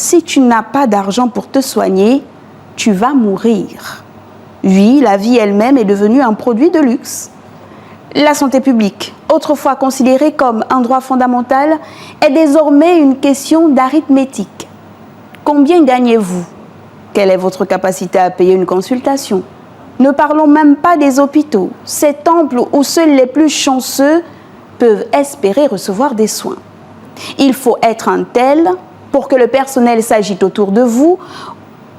si tu n'as pas d'argent pour te soigner, tu vas mourir. Oui, la vie elle-même est devenue un produit de luxe. La santé publique, autrefois considérée comme un droit fondamental, est désormais une question d'arithmétique. Combien gagnez-vous? Quelle est votre capacité à payer une consultation? Ne parlons même pas des hôpitaux, ces temples où seuls les plus chanceux peuvent espérer recevoir des soins. Il faut être un tel pour que le personnel s'agite autour de vous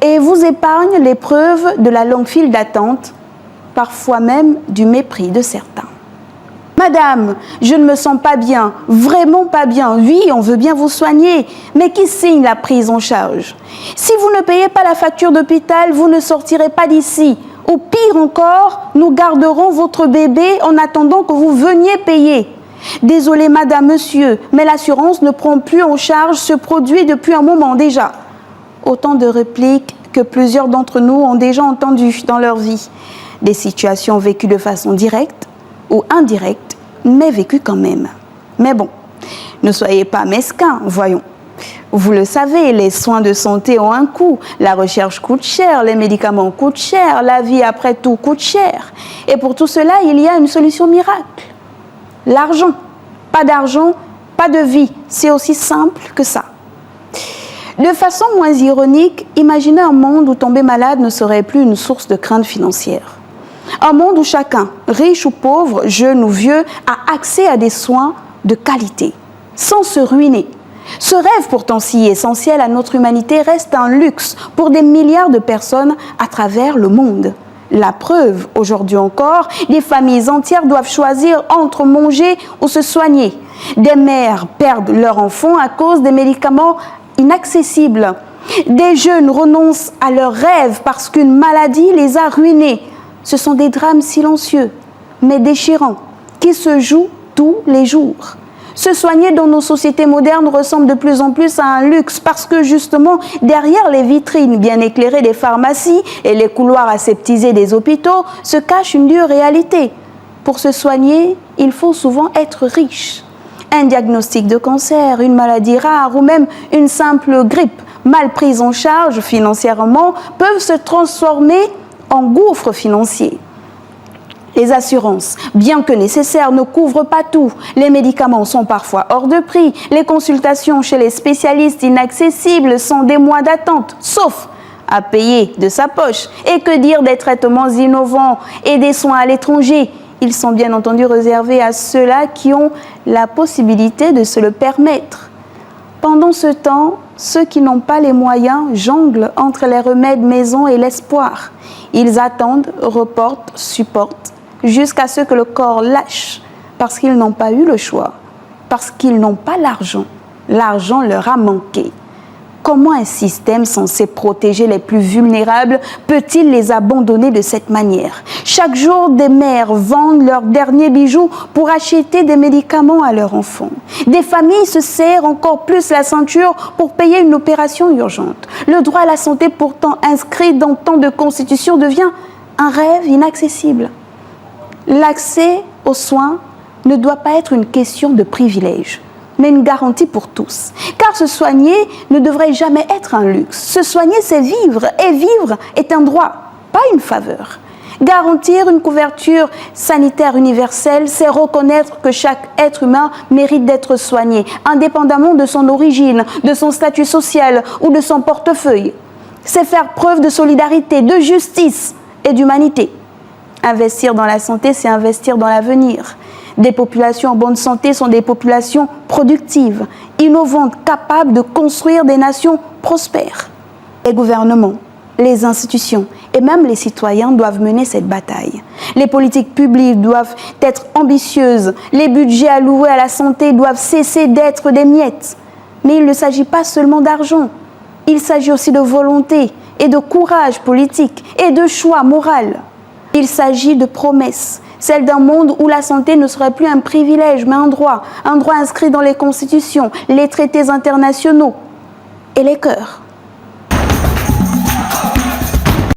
et vous épargne l'épreuve de la longue file d'attente, parfois même du mépris de certains. Madame, je ne me sens pas bien, vraiment pas bien. Oui, on veut bien vous soigner, mais qui signe la prise en charge? Si vous ne payez pas la facture d'hôpital, vous ne sortirez pas d'ici. Ou pire encore, nous garderons votre bébé en attendant que vous veniez payer. Désolé madame, monsieur, mais l'assurance ne prend plus en charge ce produit depuis un moment déjà. Autant de répliques que plusieurs d'entre nous ont déjà entendues dans leur vie. Des situations vécues de façon directe ou indirecte, mais vécues quand même. Mais bon, ne soyez pas mesquins, voyons. Vous le savez, les soins de santé ont un coût. La recherche coûte cher, les médicaments coûtent cher, la vie après tout coûte cher. Et pour tout cela, il y a une solution miracle. L'argent. Pas d'argent, pas de vie. C'est aussi simple que ça. De façon moins ironique, imaginez un monde où tomber malade ne serait plus une source de crainte financière. Un monde où chacun, riche ou pauvre, jeune ou vieux, a accès à des soins de qualité, sans se ruiner. Ce rêve pourtant si essentiel à notre humanité reste un luxe pour des milliards de personnes à travers le monde. La preuve, aujourd'hui encore, des familles entières doivent choisir entre manger ou se soigner. Des mères perdent leurs enfants à cause des médicaments inaccessibles. Des jeunes renoncent à leurs rêves parce qu'une maladie les a ruinés. Ce sont des drames silencieux, mais déchirants, qui se jouent tous les jours. Se soigner dans nos sociétés modernes ressemble de plus en plus à un luxe parce que justement, derrière les vitrines bien éclairées des pharmacies et les couloirs aseptisés des hôpitaux, se cache une dure réalité. Pour se soigner, il faut souvent être riche. Un diagnostic de cancer, une maladie rare ou même une simple grippe mal prise en charge financièrement peuvent se transformer en gouffre financier. Les assurances, bien que nécessaires, ne couvrent pas tout. Les médicaments sont parfois hors de prix. Les consultations chez les spécialistes inaccessibles sont des mois d'attente, sauf à payer de sa poche. Et que dire des traitements innovants et des soins à l'étranger? Ils sont bien entendu réservés à ceux-là qui ont la possibilité de se le permettre. Pendant ce temps, ceux qui n'ont pas les moyens jonglent entre les remèdes maison et l'espoir. Ils attendent, reportent, supportent, jusqu'à ce que le corps lâche, parce qu'ils n'ont pas eu le choix, parce qu'ils n'ont pas l'argent. L'argent leur a manqué. Comment un système censé protéger les plus vulnérables peut-il les abandonner de cette manière? Chaque jour, des mères vendent leurs derniers bijoux pour acheter des médicaments à leurs enfants. Des familles se serrent encore plus la ceinture pour payer une opération urgente. Le droit à la santé, pourtant inscrit dans tant de constitutions, devient un rêve inaccessible. L'accès aux soins ne doit pas être une question de privilège, mais une garantie pour tous. Car se soigner ne devrait jamais être un luxe. Se soigner, c'est vivre, et vivre est un droit, pas une faveur. Garantir une couverture sanitaire universelle, c'est reconnaître que chaque être humain mérite d'être soigné, indépendamment de son origine, de son statut social ou de son portefeuille. C'est faire preuve de solidarité, de justice et d'humanité. Investir dans la santé, c'est investir dans l'avenir. Des populations en bonne santé sont des populations productives, innovantes, capables de construire des nations prospères. Les gouvernements, les institutions et même les citoyens doivent mener cette bataille. Les politiques publiques doivent être ambitieuses. Les budgets alloués à la santé doivent cesser d'être des miettes. Mais il ne s'agit pas seulement d'argent. Il s'agit aussi de volonté et de courage politique et de choix moral. Il s'agit de promesses, celle d'un monde où la santé ne serait plus un privilège, mais un droit inscrit dans les constitutions, les traités internationaux et les cœurs.